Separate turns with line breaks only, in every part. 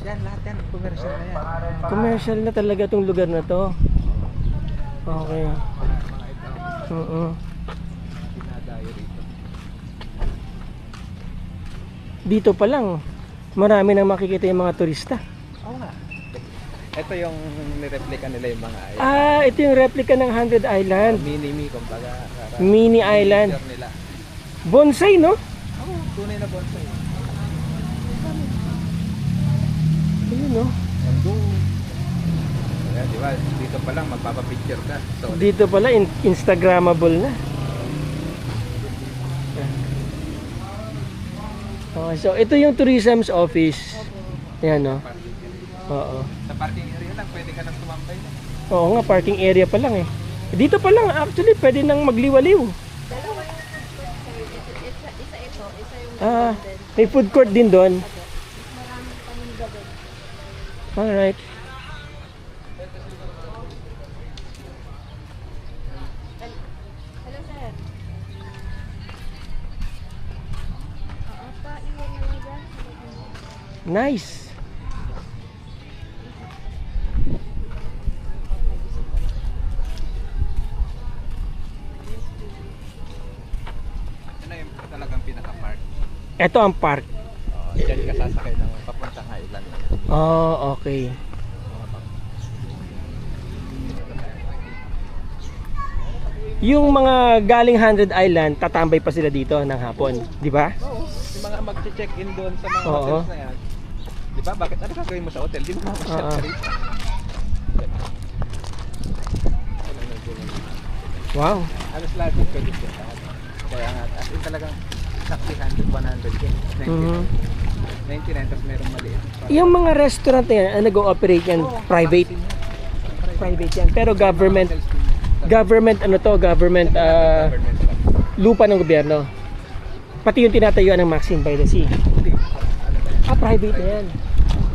Yan, lahat yan. Commercial na yan.
Commercial na talaga tong lugar na to. Okay.
Mga ito.
Oo.
Dinadayo rito.
Dito pa lang, marami nang makikita yung mga turista.
Oo nga. Ito yung nireplika nila yung mga island.
Ah, ito yung replica ng 100 Island.
Mini-me, kumbaga.
Mini island.
Picture nila.
Bonsai, no?
Oo, tunay na bonsai.
Ayun, no?
Nandun. Ayan, di ba? Dito pa lang magpapapicture ka. So,
Dito pala, Instagrammable na. Okay, so ito yung tourism's office. Yan, no?
parking area.
Oo.
Sa parking area lang, pwede ka nang tumampay na.
Oo nga, parking area pa lang eh. Dito pa lang, actually, pwede nang magliwaliw.
Dalawa yung food court sir. Isa ito, isa yung
Ah,
golden.
may food court din doon.
Maraming paninda doon.
Alright.
Hello sir. Pa, iwan na lang dyan.
Nice.
Ito na yung talagang pinaka-park.
Ito ang park.
Diyan ka sasakay ng papuntang island.
Oh, okay. Yung mga galing 100 Island, tatambay pa sila dito ng hapon, di ba?
Oo. Yung mga mag-check-in doon sa mga
Oo.
hotels na yan. Di ba? Bakit? Ano gagawin mo sa hotel? Di ba mamasyal
Oo.
ka rito?
Wow.
Alas lahat yung pwede siya. Kaya nga, as in talagang exactly 100 yun. 99.
Mhm.
99, tapos merong maliit.
Yung mga restaurant na yan, nag-ooperate yan, private. Private yan. Pero government, ano to, government, lupa ng gobyerno. Pati yung tinatayuan ng Maxine by the Sea. Ah, private na yan.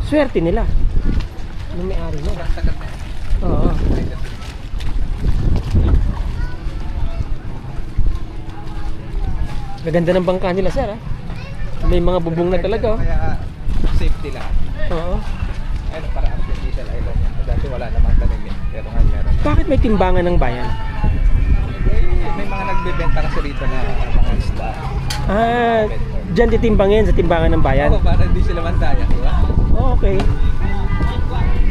Swerte nila. Yung may-ari na. Oo. Gaganda ng bangka nila, sir, ah. May mga bubong na talaga, oh.
Kaya safety lang.
Oo.
Ayun, para artificial island yan. Dati wala namang tanim eh. Pero ngayon meron.
Bakit may timbangan ng bayan?
May mga nagbebenta kasi rito na mga isda.
Ah, dyan titimbangin sa timbangan ng bayan.
Oo, para hindi sila mantaya, di ba?
Okay.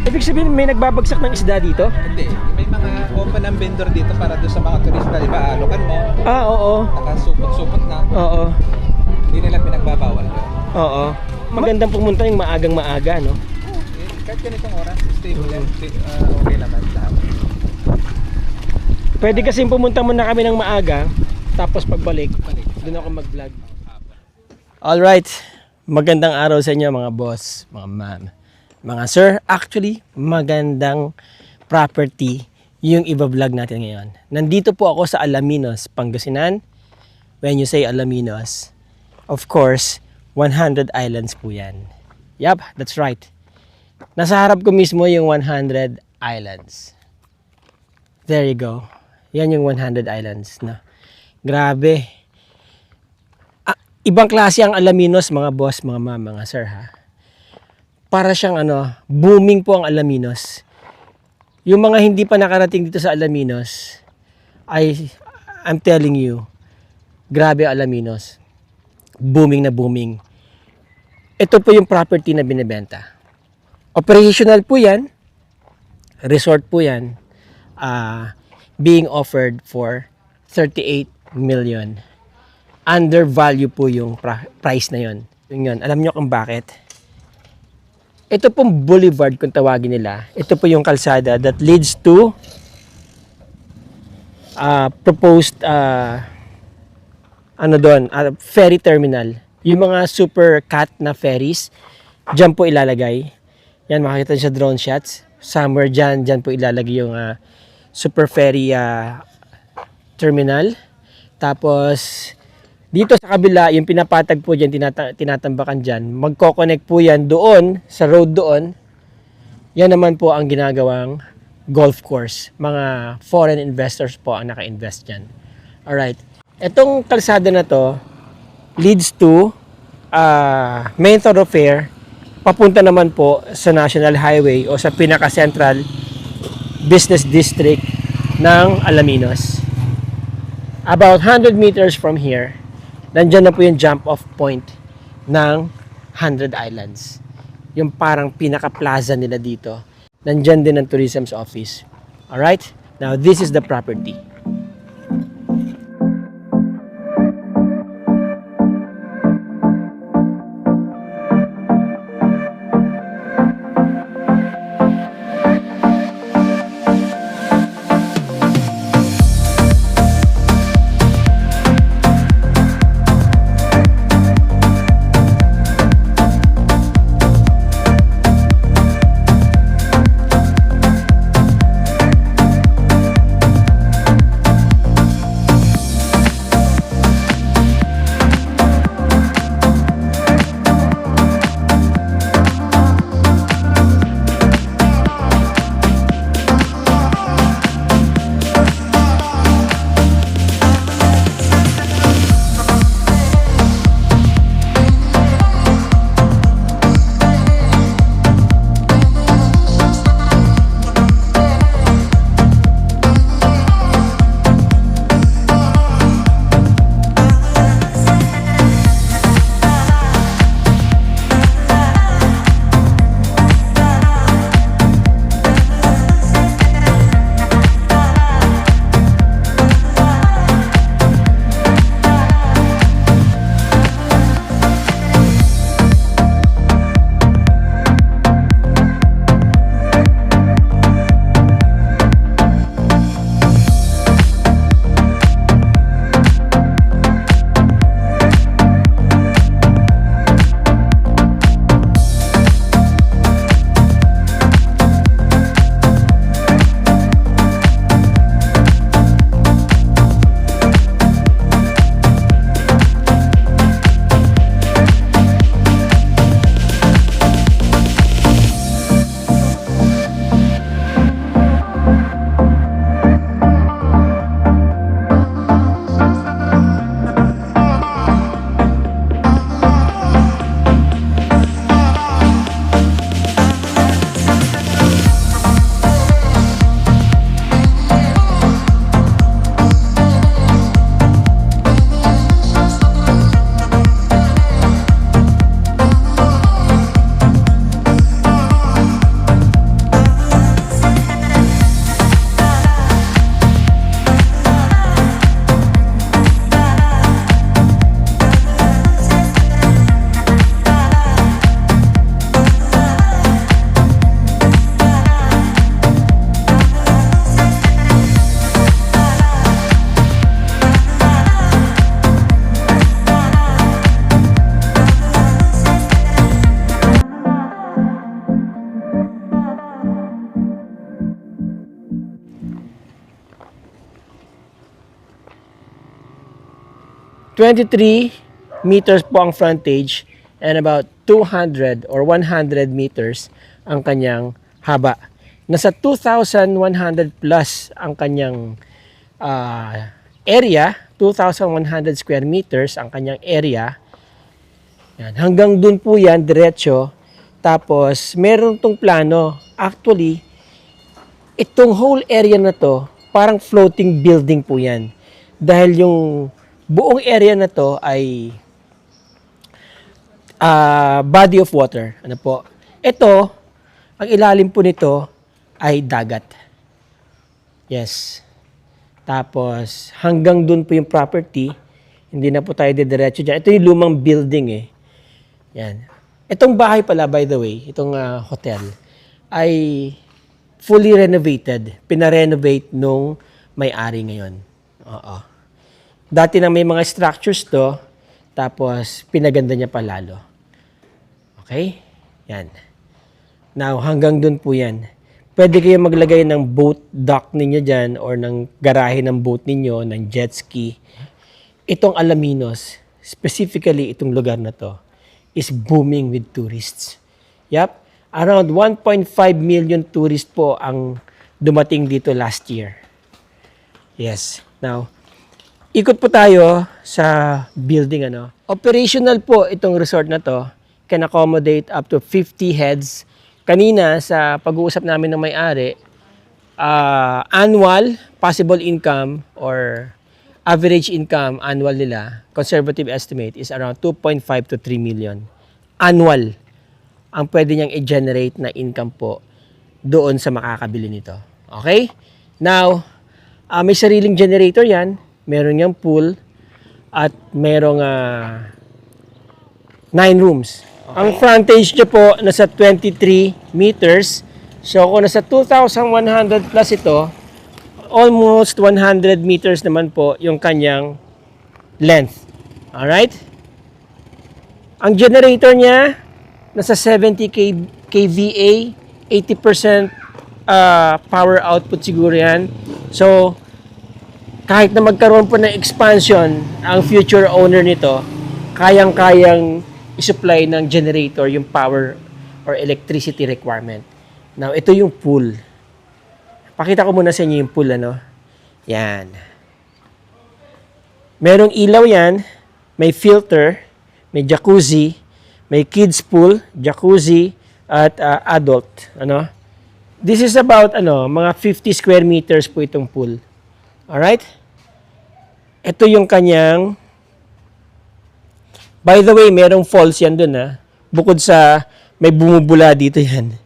Ibig sabihin may nagbabagsak ng isda dito?
Hindi. May mga open ang vendor dito para doon sa mga turista, di ba? Alokan mo,
Ah, oo.
nakasupot-supot na.
Oo.
Hindi nila pinagbabawal yun.
Oo. Magandang pumunta yung maagang maaga, no?
Kahit ganitong oras, stable yan. Okay naman lahat.
Pwede kasi pumunta muna kami ng maaga, tapos pagbalik,
Balik.
doon ako mag-vlog. Alright. Magandang araw sa inyo mga boss, mga ma'am. Mga sir, actually, magandang property yung iba-vlog natin ngayon. Nandito po ako sa Alaminos, Pangasinan. When you say Alaminos, of course, 100 Islands po yan. Yup, that's right. Nasa harap ko mismo yung 100 Islands. There you go. Yan yung 100 Islands na. Grabe. Ah, ibang klase ang Alaminos, mga boss, mga ma'am, mga sir, ha. Para siyang booming po ang Alaminos. Yung mga hindi pa nakarating dito sa Alaminos, I'm telling you, grabe ang Alaminos. Booming na booming. Ito po yung property na binebenta. Operational po yan. Resort po yan. Being offered for 38 million. Under value po yung price na yon. Yun. Alam nyo kung bakit? Ito pong boulevard kung tawagin nila. Ito po yung kalsada that leads to proposed ferry terminal. Yung mga super cat na ferries, dyan po ilalagay. Yan, makikita sa drone shots. Somewhere dyan po ilalagay yung super ferry terminal. Tapos, dito sa kabila, yung pinapatag po dyan, tinatambakan dyan, magkoconnect po yan doon, sa road doon. Yan naman po ang ginagawang golf course. Mga foreign investors po ang naka-invest dyan. Alright. Itong kalsada na to leads to main thoroughfare papunta naman po sa National Highway o sa pinaka-central business district ng Alaminos. About 100 meters from here, nandyan na po yung jump off point ng 100 Islands. Yung parang pinaka-plaza nila dito. Nandyan din ang tourism's office. Alright? Now, this is the property. $23 po ang frontage and about 200 or 100 meters ang kanyang haba. Nasa 2,100 plus ang kanyang area, 2,100 square meters ang kanyang area. Yan. Hanggang dun po yan, diretso. Tapos, meron tong plano. Actually, itong whole area na to, parang floating building po yan. Dahil yung buong area na to ay body of water. Ano po? Ito, ang ilalim po nito ay dagat. Yes. Tapos, hanggang dun po yung property. Hindi na po tayo didiretso dyan. Ito yung lumang building eh. Yan. Itong bahay pala, by the way, itong hotel, ay fully renovated. Pina-renovate nung may-ari ngayon. Oo. Dati na may mga structures to, tapos pinaganda niya pa lalo. Okay? Yan. Now, hanggang dun po yan. Pwede kayo maglagay ng boat dock ninyo dyan or ng garahe ng boat ninyo, ng jet ski. Itong Alaminos, specifically itong lugar na to, is booming with tourists. Yep. Around 1.5 million tourists po ang dumating dito last year. Yes. Now, ikot po tayo sa building. Operational po itong resort na to. can accommodate up to 50 heads. Kanina sa pag-uusap namin ng may-ari, annual possible income or average income annual nila, conservative estimate is around 2.5 to 3 million. Annual ang pwede niyang i-generate na income po doon sa makakabili nito. Okay? Now, may sariling generator yan, meron niyang pool, at merong 9 rooms. Okay. Ang frontage niya po nasa 23 meters. So kung nasa 2,100 plus ito, almost 100 meters naman po yung kanyang length. Alright? Ang generator niya, nasa 70 kVA, 80% power output siguro yan. So, kahit na magkaroon po ng expansion ang future owner nito, kayang-kayang i-supply ng generator yung power or electricity requirement. Now, ito yung pool. Pakita ko muna sa inyo yung pool, ano? Yan. Merong ilaw yan, may filter, may jacuzzi, may kids pool, jacuzzi, at adult, ano? This is about, mga 50 square meters po itong pool. Alright? Ito yung kanyang, by the way, merong falls yan dun, ha? Bukod sa may bumubula dito yan.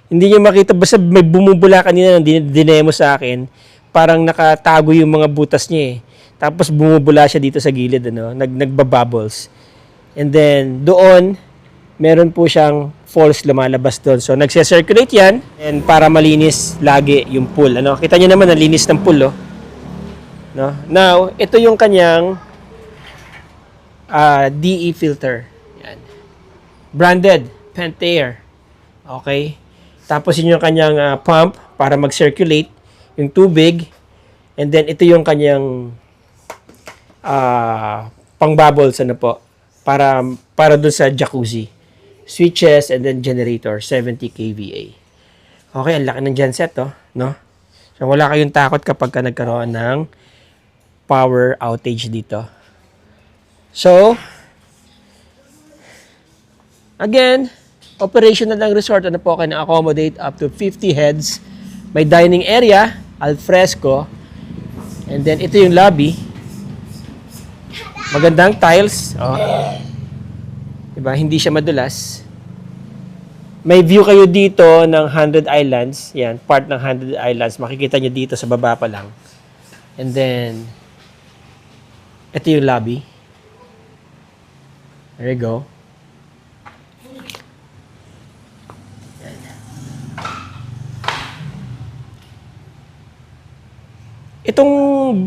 Hindi nyo makita, basta may bumubula kanina nang dinemo sa akin, parang nakatago yung mga butas niya eh. Tapos bumubula siya dito sa gilid, nagbabubbles. And then, doon, meron po siyang falls lumalabas doon. So, nagse-circulate yan, and para malinis lagi yung pool. Kita nyo naman, nalinis ng pool, oh. No? Now, ito yung kanyang DE filter. Yan. Branded, Pentair. Okay? Tapos yun yung kanyang pump para mag-circulate yung tubig. And then, ito yung kanyang pang-bubbles, po, para dun sa jacuzzi. Switches and then generator, 70 kVA. Okay, ang laki ng genset, no? So, wala kayong takot kapag ka nagkaroon ng power outage dito. So, again, operational ng resort, po, can accommodate up to 50 heads. May dining area, al fresco, and then ito yung lobby. Magandang tiles. Diba? Hindi siya madulas. May view kayo dito ng 100 Islands. Yan, part ng 100 Islands. Makikita nyo dito sa baba pa lang. And then, ito yung lobby. There you go. Yan. Itong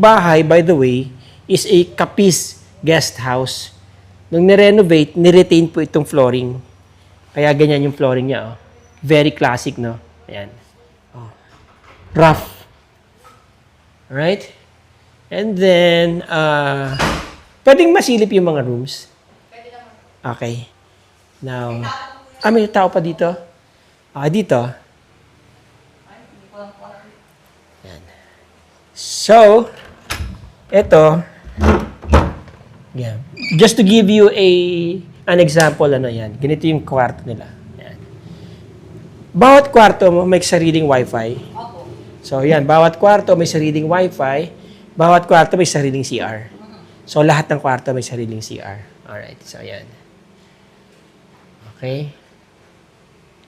bahay, by the way, is a Capiz guest house. Nung nirenovate, niretain po itong flooring. Kaya ganyan yung flooring niya. Oh. Very classic, no? Ayan. Oh. Rough. Alright? And then, pwedeng masilip yung mga rooms. Okay. Now, may tao pa dito? Dito. Ayan. So, ito, yeah. Just to give you an example, yan. Ganito yung kwarto nila. Yan. Bawat kwarto mo may sariling wifi. So, yan. Bawat kwarto may sariling wifi. Bawat kwarto may sariling CR. So, lahat ng kwarto may sariling CR. Alright. So, yan. Okay.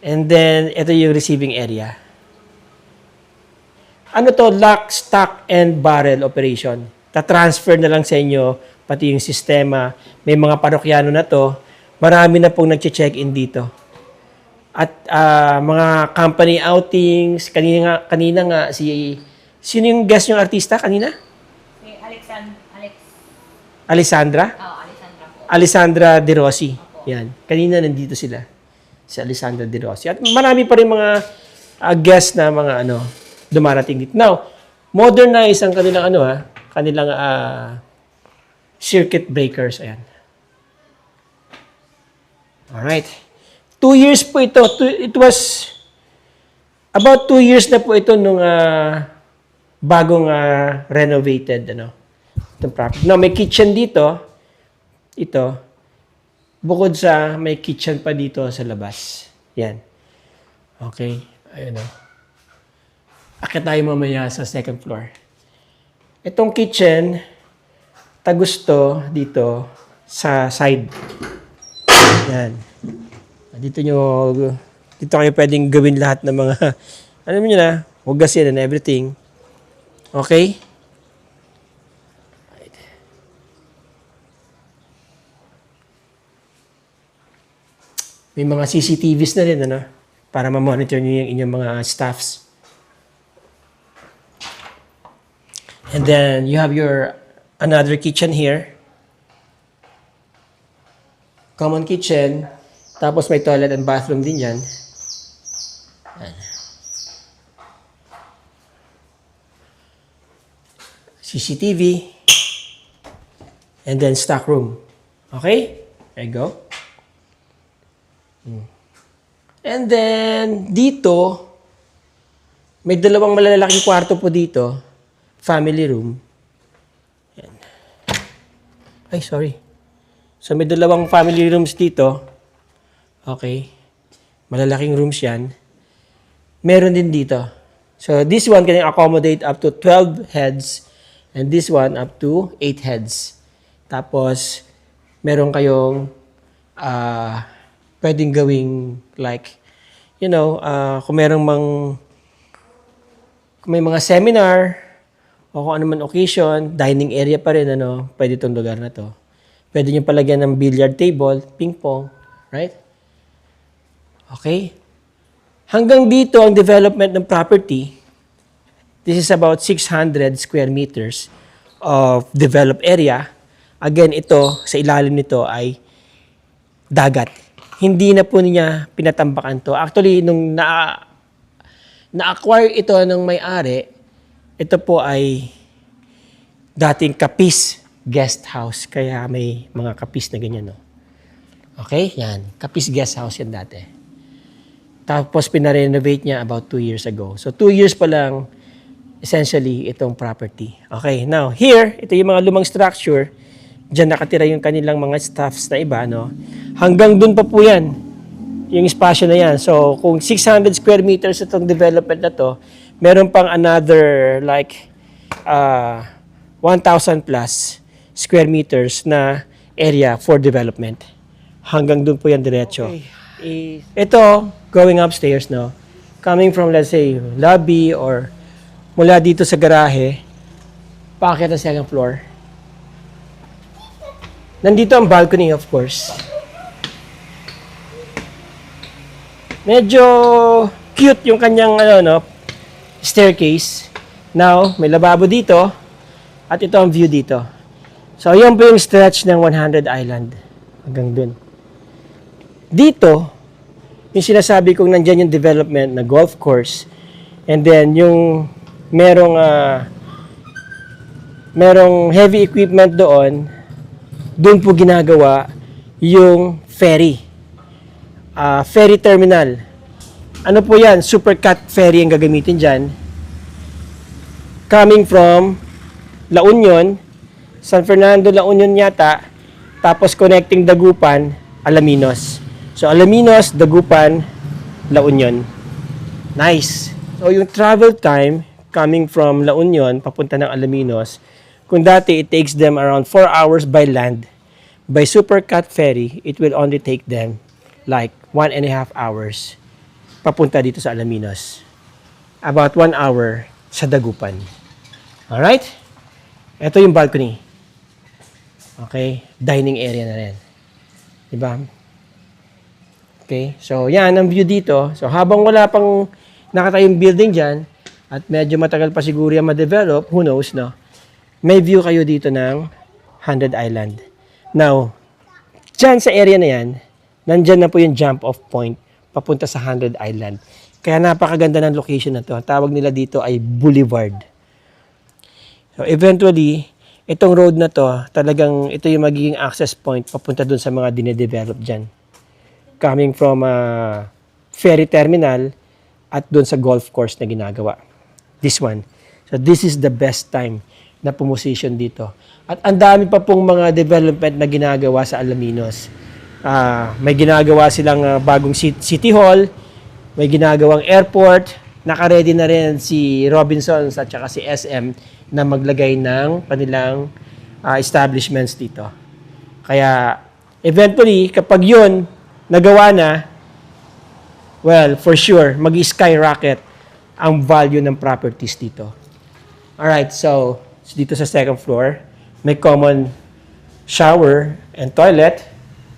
And then, ito yung receiving area. Ano to? Lock, stock, and barrel operation. Ta-transfer na lang sa inyo pati yung sistema. May mga parokyano na to. Marami na pong nag-check-in dito. At mga company outings. Kanina nga sino yung guest yung artista kanina?
Si Alex.
Alessandra?
Alessandra po.
Alessandra De Rossi. Yan. Kanina nandito sila. Si Alessandra De Rossi. At marami pa rin mga guest na mga dumarating dito. Now, modernize ang kanilang kanilang circuit breakers. Ayan. Alright. 2 years po ito. It was about 2 years na po ito nung bagong renovated itong property. Now, may kitchen dito. Ito. Bukod sa may kitchen pa dito sa labas. Yan. Okay. Ayun o. Akit tayo mamaya sa second floor. Itong kitchen, tagusto dito sa side. Yan. Dito kayo pwedeng gawin lahat ng mga, alam niyo na, hugasin and everything. Okay? May mga CCTVs na rin, ano? Para ma-monitor niyo yung inyong mga staffs. And then, you have your another kitchen here. Common kitchen. Tapos may toilet and bathroom din yan. Ayan. CCTV. And then stock room. Okay? There you go. And then, dito, may dalawang malalaking kwarto po dito. Family room. Ayan. Ay, sorry. So, may dalawang family rooms dito. Okay. Malalaking rooms yan. Meron din dito. So, this one can accommodate up to 12 heads. And this one up to 8 heads. Tapos, meron kayong pwedeng gawing like, kung kung may mga seminar o kung ano man occasion, dining area pa rin, pwede itong lugar na to. Pwede nyo palagyan ng billiard table, ping pong, right? Okay? Hanggang dito ang development ng property. This is about 600 square meters of developed area. Again, ito, sa ilalim nito ay dagat. Hindi na po niya pinatambakan to. Actually, nung na-acquire ito ng may-ari, ito po ay dating Kapis guest house. Kaya may mga kapis na ganyan, no? Okay? Yan. Kapis guest house yan dati. Tapos, pinarenovate niya about 2 years ago. So, 2 years pa lang, essentially, itong property. Okay. Now, here, ito yung mga lumang structure. Diyan nakatira yung kanilang mga staffs na iba, no? Hanggang dun pa po yan, yung espasyo na yan. So, kung 600 square meters itong development na to, meron pang another like 1,000 plus square meters na area for development. Hanggang dun po yan diretso. Okay. Ito, going upstairs, no? Coming from, let's say, lobby or mula dito sa garahe, paakyat sa second floor. Nandito ang balcony, of course. Medyo cute yung kanyang staircase. Now, may lababo dito at ito ang view dito. So, yan po yung stretch ng 100 Island hanggang dun. Dito, yung sinasabi kong nandyan yung development na golf course and then yung merong heavy equipment doon po ginagawa yung ferry. Ferry terminal. Ano po yan? Supercut ferry ang gagamitin dyan. Coming from La Union, San Fernando, La Union yata, tapos connecting Dagupan, Alaminos. So, Alaminos, Dagupan, La Union. Nice. So, yung travel time coming from La Union, papunta ng Alaminos, kung dati it takes them around 4 hours by land, by Supercut ferry, it will only take them like 1.5 hours papunta dito sa Alaminos. About 1 hour sa Dagupan. Alright? Ito yung balcony. Okay? Dining area na rin. Diba? Okay? So, yan ang view dito. So, habang wala pang nakatayong building dyan, at medyo matagal pa siguro yan ma-develop, who knows, no? May view kayo dito ng 100 Island. Now, dyan sa area na yan, nandyan na po yung jump-off point papunta sa 100 Island. Kaya napakaganda ng location na to. Tawag nila dito ay Boulevard. So, eventually, itong road na to, talagang ito yung magiging access point papunta dun sa mga dinedevelop dyan. Coming from ferry terminal at dun sa golf course na ginagawa. This one. So, this is the best time na pumosisyon dito. At ang dami pa pong mga development na ginagawa sa Alaminos. May ginagawa silang bagong city hall, may ginagawang airport, naka-ready na rin si Robinsons at saka si SM na maglagay ng kanilang establishments dito. Kaya eventually, kapag yun nagawa na, well, for sure, mag-skyrocket ang value ng properties dito. Alright, so dito sa second floor, may common shower and toilet.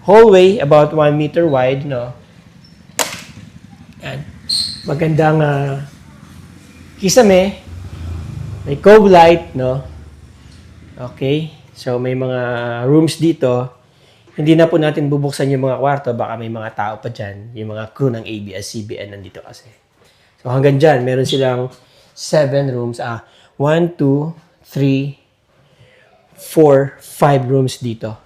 Hallway, about 1 meter wide, no? Yan. Magandang kisame. May cove light, no? Okay. So, may mga rooms dito. Hindi na po natin bubuksan yung mga kwarto. Baka may mga tao pa dyan. Yung mga crew ng ABS-CBN nandito kasi. So, hanggang dyan, meron silang 7 rooms. 1, 2, 3, 4, 5 rooms dito.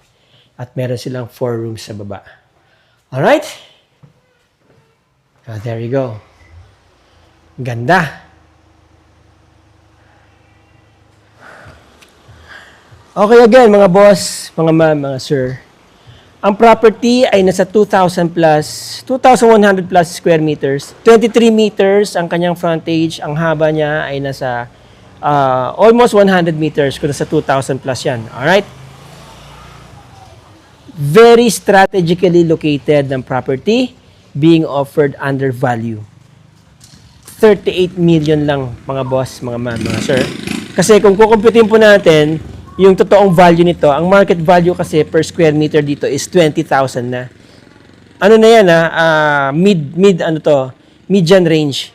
At meron silang 4 rooms sa baba. Alright? There you go. Ganda. Okay again, mga boss, mga ma'am, mga sir. Ang property ay nasa 2,100 plus square meters. 23 meters ang kanyang frontage. Ang haba niya ay nasa almost 100 meters kung nasa 2,000 plus yan. Alright? Very strategically located ng property being offered under value. 38 million lang, mga boss, mga ma'am, mga sir. Kasi kung kukumputin po natin yung totoong value nito, ang market value kasi per square meter dito is 20,000 na. Ano na yan median range.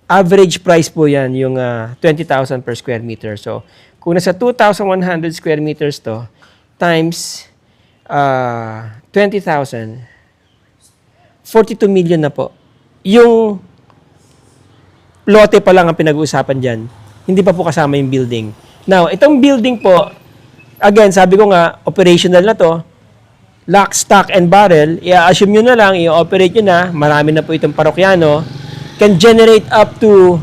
Average price po yan, yung 20,000 per square meter. So, kung nasa 2,100 square meters to, times 20,000, 42 million na po. Yung lote pa lang ang pinag-uusapan dyan. Hindi pa po kasama yung building. Now, itong building po, again, sabi ko nga, operational na to. Lock, stock, and barrel. I-assume nyo na lang, i-operate nyo na. Marami na po itong parokyano. Can generate up to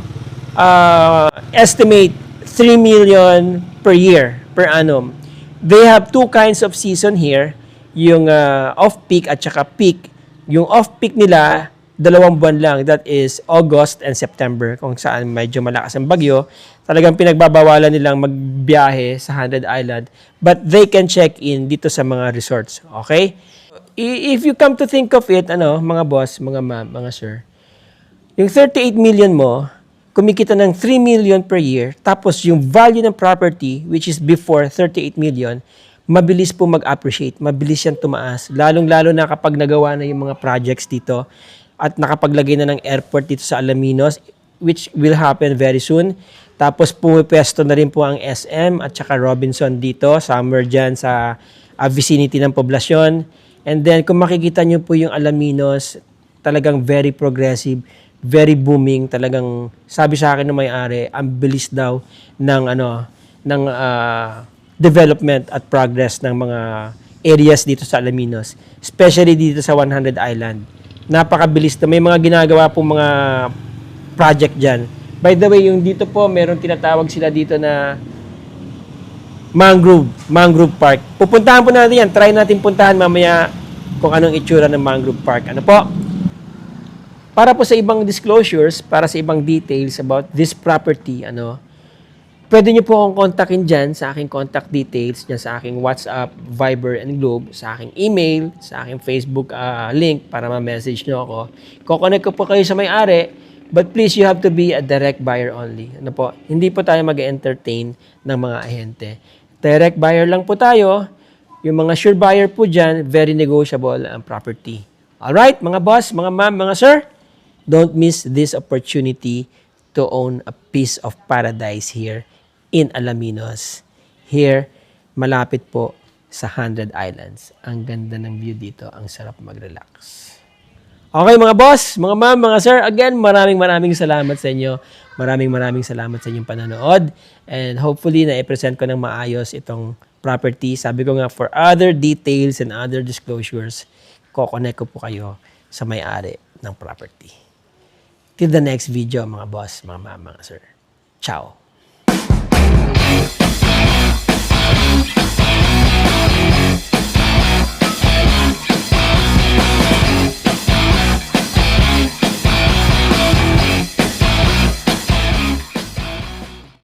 estimate 3 million per year, per annum. They have 2 kinds of season here. Yung off-peak at saka peak. Yung off-peak nila, 2 buwan lang. That is August and September. Kung saan medyo malakas ang bagyo. Talagang pinagbabawalan nilang magbiyahe sa 100 Island. But they can check in dito sa mga resorts. Okay? If you come to think of it, mga boss, mga ma'am, mga sir, yung 38 million mo, kumikita ng 3 million per year, tapos yung value ng property, which is before 38 million, mabilis po mag-appreciate, mabilis yan tumaas. Lalong-lalo na kapag nagawa na yung mga projects dito at nakapaglagay na ng airport dito sa Alaminos, which will happen very soon. Tapos pumipwesto na rin po ang SM at saka Robinson dito, somewhere dyan sa vicinity ng poblasyon. And then kung makikita nyo po yung Alaminos, talagang very progressive, very booming, talagang sabi sa akin ng may-ari, ang bilis daw ng development at progress ng mga areas dito sa Alaminos, especially dito sa 100 Island. Napakabilis na, may mga ginagawa po mga project diyan. By the way, yung dito po, meron tinatawag sila dito na mangrove park. Pupuntahan po natin yan, try natin puntahan mamaya kung anong itsura ng mangrove park. Ano po? Para po sa ibang disclosures, para sa ibang details about this property, pwede nyo po akong kontakin dyan sa aking contact details, dyan sa aking WhatsApp, Viber, and Globe, sa aking email, sa aking Facebook link para ma-message nyo ako. Kukonek ko po kayo sa may-ari, but please, you have to be a direct buyer only. Hindi po tayo mag-entertain ng mga ahente. Direct buyer lang po tayo. Yung mga sure buyer po dyan, very negotiable ang property. Alright, mga boss, mga ma'am, mga sir, don't miss this opportunity to own a piece of paradise here in Alaminos. Here, malapit po sa 100 Islands. Ang ganda ng view dito. Ang sarap mag-relax. Okay mga boss, mga ma'am, mga sir, again, maraming salamat sa inyo. Maraming salamat sa inyong panonood. And hopefully, na-present ko ng maayos itong property. Sabi ko nga, for other details and other disclosures, kukonek ko po kayo sa may-ari ng property. Till the next video, mga boss, mga ma'am, mga sir. Ciao!